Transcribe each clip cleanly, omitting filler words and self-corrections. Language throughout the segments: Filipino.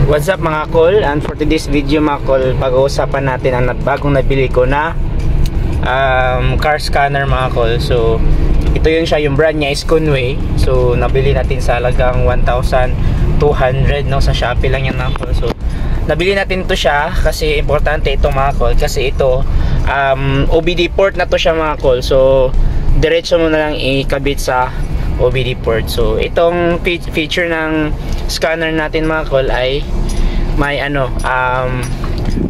What's up mga kol, and for today's video mga kol, pag-uusapan natin ang bagong nabili ko na car scanner mga kol. So ito yun siya, yung brand niya is Conway. So nabili natin sa halagang 1,200 no, sa Shopee lang yan mga kol. So nabili natin ito siya kasi importante ito mga kol, kasi ito OBD port na to siya mga kol. So diretso mo na lang ikabit sa OBD port. So itong feature ng scanner natin mga kol ay may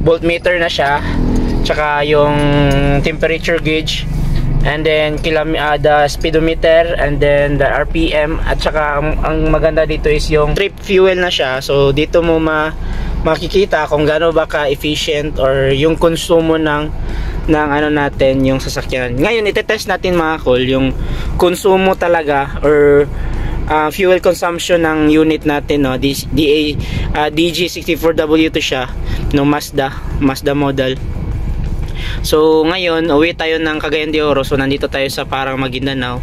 voltmeter na siya, tsaka yung temperature gauge, and then the speedometer, and then the RPM, at tsaka ang maganda dito is yung trip fuel na siya. So dito mo makikita kung gaano ba ka efficient or yung konsumo ng natin, yung sasakyan. Ngayon itetest natin mga kol yung konsumo talaga or fuel consumption ng unit natin, no. DG64W to siya, no, Mazda model. So ngayon uwi tayo ng Cagayan de Oro. So nandito tayo sa parang Maguindanao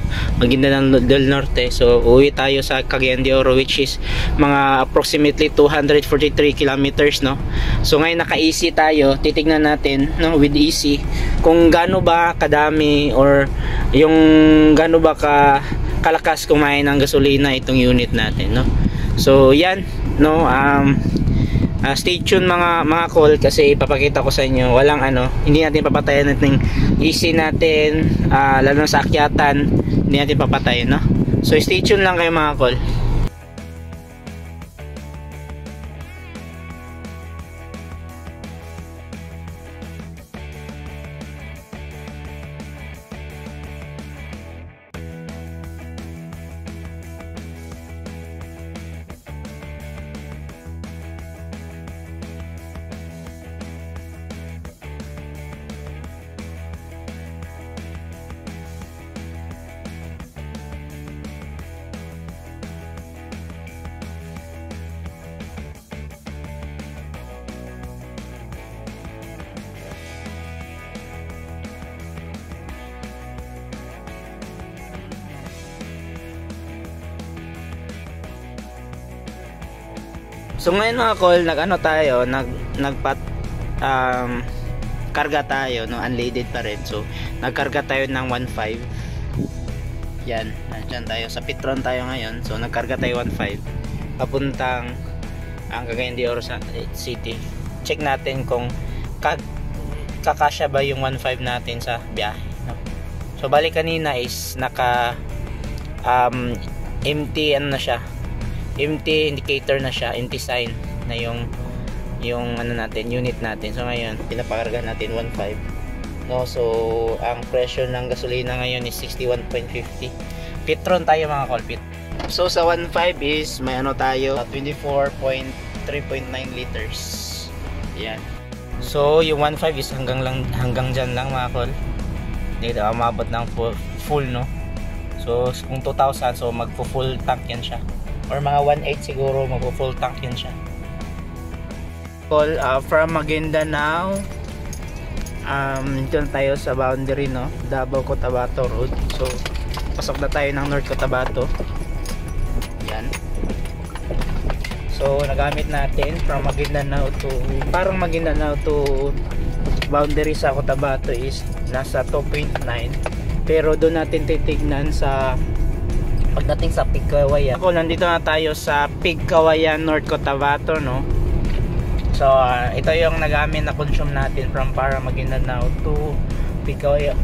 del Norte. So uwi tayo sa Cagayan de Oro, which is mga approximately 243 kilometers, no. So ngayon naka-AC tayo, titignan natin, no, with AC kung gaano ba kadami or yung gaano ba kalakas kumain ng gasolina itong unit natin, no. So yan, no, stay tuned mga call, kasi ipapakita ko sa inyo, walang hindi natin papatayan natin AC natin, lalo sa akyatan, hindi natin papatayan, no. So stay tuned lang kayo mga call. So ngayon mga call, karga tayo, no, unleaded pa rin. So nagkarga tayo ng 1.5. Yan, nandiyan tayo sa Petron tayo ngayon. So nagkarga tayo 1.5 papuntang ang Cagayan de Oro City. Check natin kung kakasya ba yung 1.5 natin sa biyahe, no? So bali kanina is naka empty na siya, empty indicator na siya, empty sign na yung natin, unit natin. So ngayon pinapakarga natin 1.5, no. So ang presyo ng gasolina ngayon is 61.50. Petron tayo mga call, so sa 1.5 is may tayo 24.3.9 liters. Yan. So yung 1.5 is hanggang dyan lang mga call, hindi na umabot ng full, no. So kung 2,000, so magpo-full tank yan siya, or mga 1.8 siguro magpo-full tank yan siya. Call from Maguindanao, dito tayo sa boundary, no, Davao Cotabato Road. So pasok na tayo ng North Cotabato. Yan. So nagamit natin from Maguindanao to boundary sa Cotabato is nasa 2.9, pero doon natin titignan sa pagdating sa Pigcawayan. Ako, nandito na tayo sa Pigcawayan, North Cotabato, no. So ito yung nagamit na consume natin from para Maguindanao to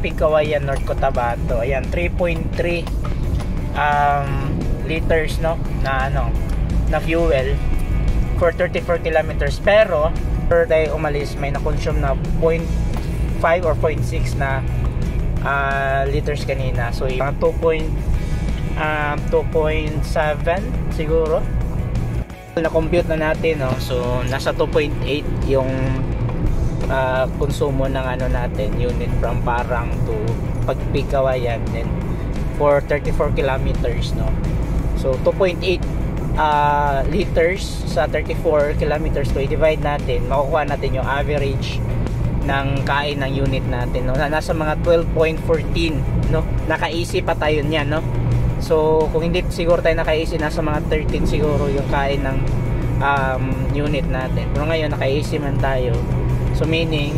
Pigcawayan, North Cotabato. Ayan, 3.3 liters, no, na fuel for 34 kilometers. Pero per day umalis, may na-consume na 0.5 or 0.6 na liters kanina. So yung 2.7 siguro na-compute na natin, no. So nasa 2.8 yung konsumo ng natin, unit from Parang to Pigcawayan, then for 34 kilometers, no. So 2.8 liters sa 34 kilometers. So i-divide natin, makukuha natin yung average ng kain ng unit natin, no. Nasa mga 12.14, no. Naka-easy pa tayo niyan, no. So kung hindi siguro tayo naka-easy, nasa mga 13 siguro yung kain ng unit natin. Pero ngayon naka-AC man tayo, so meaning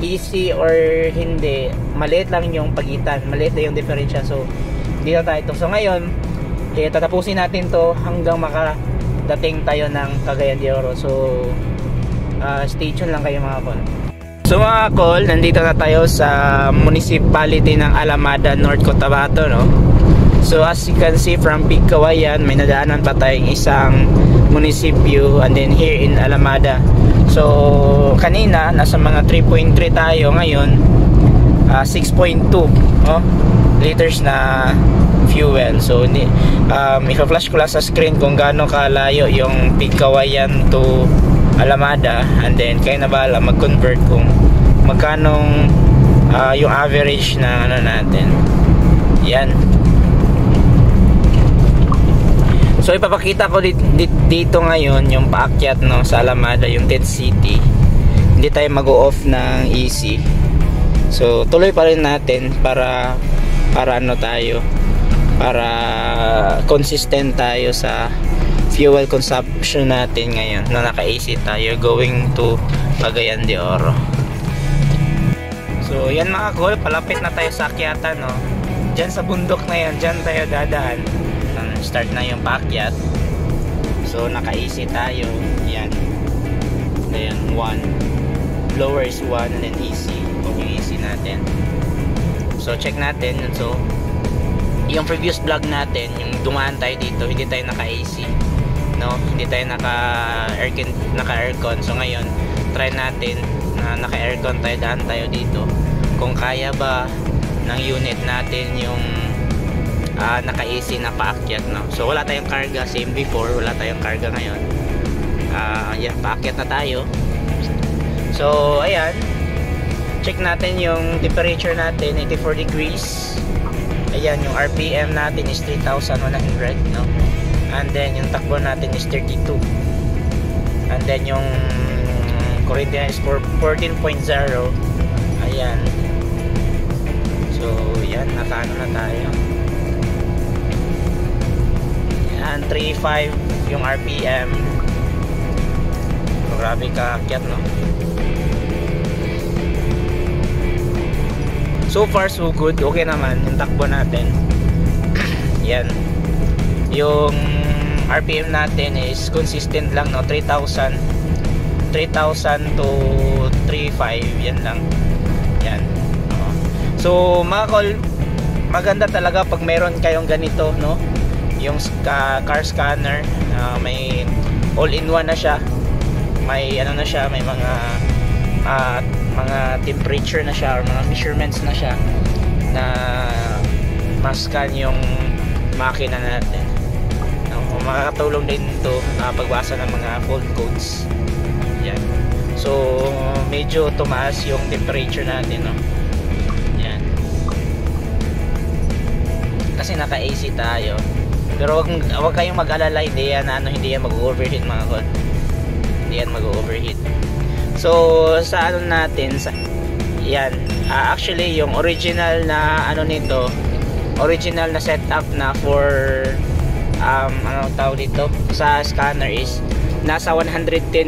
easy or hindi, maliit lang yung pagitan, maliit lang yung differential. So dito tayo ito. So ngayon tatapusin natin to hanggang makadating tayo ng Cagayan de Oro. So stay tuned lang kayo mga kol. So mga kol, nandito na tayo sa municipality ng Alamada, North Cotabato, no? So as you can see from Big Kawayan, may nadaanan pa tayong isang munisipyo, and then here in Alamada. So kanina nasa mga 3.3 tayo, ngayon 6.2 liters na fuel. So i-flash ko lang sa screen kung gaano kalayo yung Big Kawayan to Alamada, and then kayo na bahala mag-convert kung magkanong yung average na ano natin. Yan. So ipapakita ko dito ngayon yung paakyat, no, sa Alamada, yung 10th City. Hindi tayo mag-o-off ng easy. So tuloy pa rin natin para ano tayo, para consistent tayo sa fuel consumption natin ngayon na naka-AC tayo going to Cagayan de Oro. So yan mga kol, palapit na tayo sa akyatan, no. Diyan sa bundok na yan, diyan tayo dadaan. Start na yung paakyat. So naka-AC tayo. Yan. Ayan, 1. Lower is 1 and then AC. Kung yung AC natin. So check natin. So yung previous vlog natin, yung dumaan tayo dito, hindi tayo naka-AC, no? Hindi tayo naka-aircon. So ngayon, try natin na naka-aircon tayo, daan tayo dito. Kung kaya ba ng unit natin yung naka-AC na paakyat, no? So wala tayong karga, same before, wala tayong karga ngayon. Yan, paakyat na tayo. So ayan, check natin yung temperature natin, 84 degrees. Ayan, yung RPM natin is 3,100, no? And then yung takbo natin is 32. And then yung kurente is 14.0. Ayan. So yan, nakaano na tayo. Yan, 3.5 yung RPM. So, grabe kaakyat, no? So far so good, okay naman yung takbo natin. Yan. Yung RPM natin is consistent lang, no? 3,000 to 3.5, yan lang. Yan. So mga kol, maganda talaga pag meron kayong ganito, no? Yung car scanner, may all-in-one na siya. May ano na siya, may mga temperature na siya or mga measurements na siya na mascan yung makina natin. Makakatulong din ito pagbasa ng mga fault codes. Yan. So medyo tumaas yung temperature natin, no? Yan. Kasi naka-AC tayo. Pero wag kayong mag-alala, hindi yan mag-overheat mga kol. Hindi yan mag-overheat. So sa ano natin, yan, actually yung original na ano nito, original na setup na for ano tawag dito sa scanner is nasa 110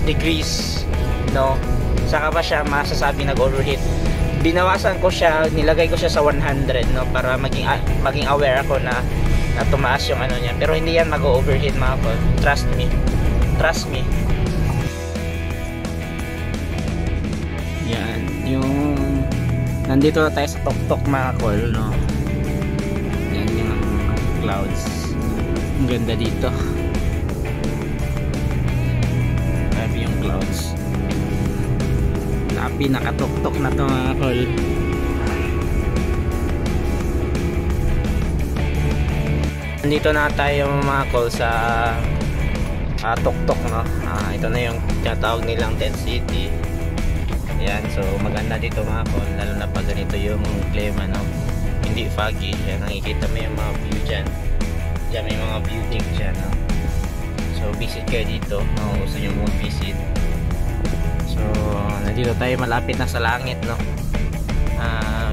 degrees, no? Saka pa siya masasabi nag-overheat. Binawasan ko siya, nilagay ko siya sa 100, no, para maging aware ako na tumaas yung ano niya. Pero hindi yan mag-overheat mga kol. Trust me. Yan, yung nandito na tayo sa tuktok mga kol, no? Yan yung clouds. Ang ganda dito. Grabe yung clouds. Nakatuktok na to mga kol. Nandito na tayo mga kol sa tuktok, no? Ito na yung tinatawag nilang 10th City. Ayan, so maganda dito mga kol, lalo na pag ganito yung klima, no? Hindi foggy. Ayan, nakikita mo yung mga view dyan. Diyan may mga building dyan, no? So visit kayo dito kung gusto nyo mong visit. So nandito tayo, malapit na sa langit, no?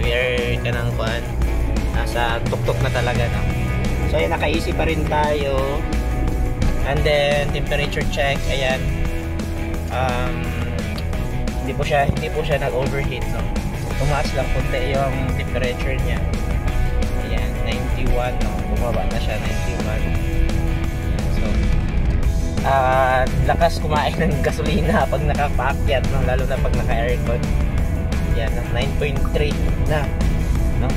We are kanang kuan, nasa tuktok na talaga, no? So ayan, naka-easy pa rin tayo. And then temperature check, ayan. Hindi po siya nag-overheat, no. Tumaas lang konti yung temperature niya. Ayan, 91, no. Bumaba na siya, 91. So lakas kumain ng gasolina pag nakapaakyat, no, lalo na pag naka-aircon. Yan, 9.3 na, no.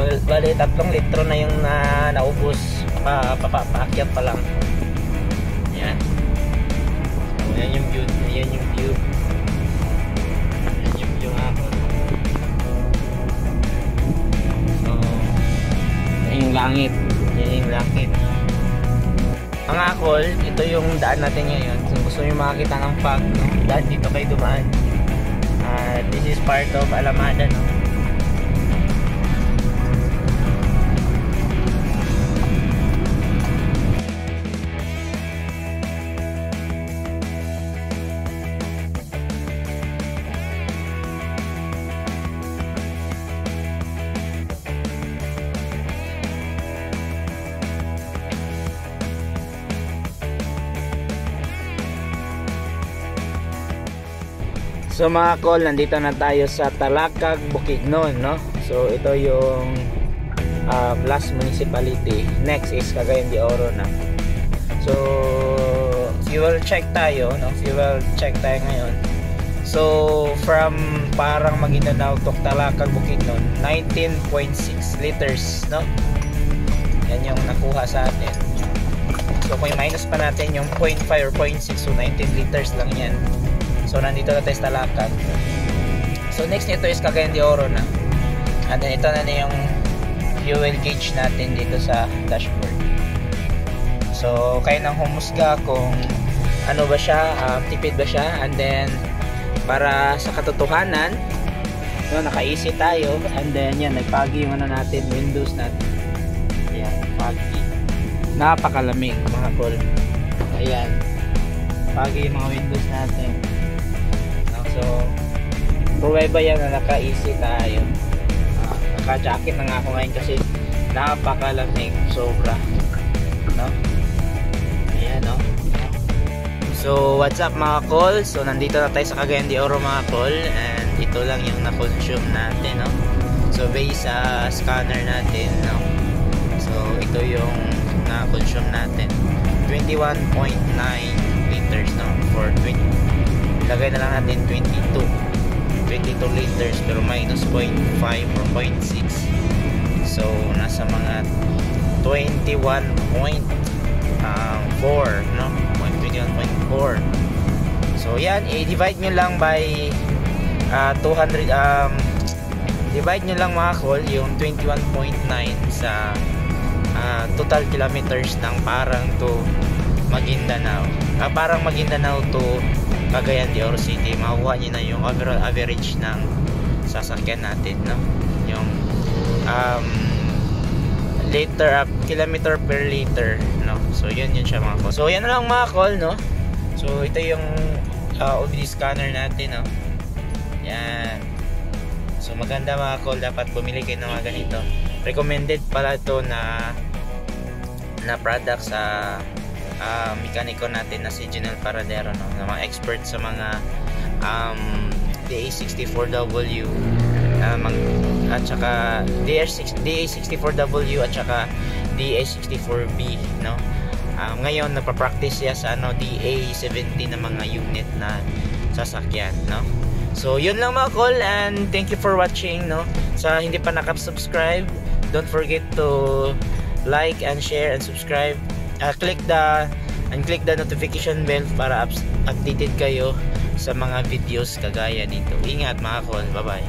Bali 3 litro na yung naubos paakyat pa lang. Yan. So, yan yung view, yan yung view. Yan yung view ako. So, yan yung langit. Yan yung langit. Mga kol, ito yung daan natin ngayon. Kung gusto nyo makakita ng fog, no, daan dito kayo dumaan. This is part of Alamada, no. So mga kol, nandito na tayo sa Talakag, Bukidnon, no? So ito yung last municipality. Next is Cagayan de Oro na. So fuel check tayo, no? Fuel check tayo ngayon. So from parang Maguindanao to Talakag, Bukidnon, 19.6 liters, no? Yan yung nakuha sa atin. So kung minus pa natin yung 0.5 or 0.6, so 19 liters lang yan. So nandito na tayo sa Talakag. So next nito is Cagayan de Oro na. And then ito na yung fuel gauge natin dito sa dashboard. So kayo nang humusga kung ano ba siya, tipid ba siya. And then para sa katotohanan, no, naka-easy tayo. And then yan, nagpagi yung ano natin, windows natin. Ayan, pagi. Napakalamig mga kol. Ayan, pagi yung mga windows natin. So, pruweba yan na naka-easy tayo. Naka-jacket na nga ako ngayon kasi napakalamig, sobra, no? Ayan, no? So, what's up mga kol? So, nandito na tayo sa Cagayan de Oro mga kol. And ito lang yung na-consume natin, no? So, based sa scanner natin, no? So, ito yung na-consume natin. 21.9 liters, no? For 20. Lagay na lang natin 22 liters pero minus 0.5 or 0.6, so nasa mga 21.4, no, 21.4. So yan, i-divide nyo lang by 200, divide nyo lang mga kol yung 21.9 sa total kilometers ng parang to Maguindanao, parang Maguindanao to Cagayan de Oro City. Makuha nyo na yung overall average ng sasakyan natin, no? Yung kilometer per liter, no? So yun siya mga kol. So yan na lang mga kol, no? So ito yung OBD scanner natin, no? Yan. So maganda mga kol, dapat bumili kayo ng mga ganito. Recommended pala ito na product sa mekaniko natin na si Janelle Paradero, no? Na mga expert sa mga DA64W at saka DA64W at saka DA64B, no? Ngayon nagpa-practice siya sa DA70 na mga unit na sasakyan, no? So yun lang mga kol, and thank you for watching, no? Sa hindi pa nakasubscribe, don't forget to like and share and subscribe. Click the notification bell para updated kayo sa mga videos kagaya nito. Ingat mga kol, bye bye.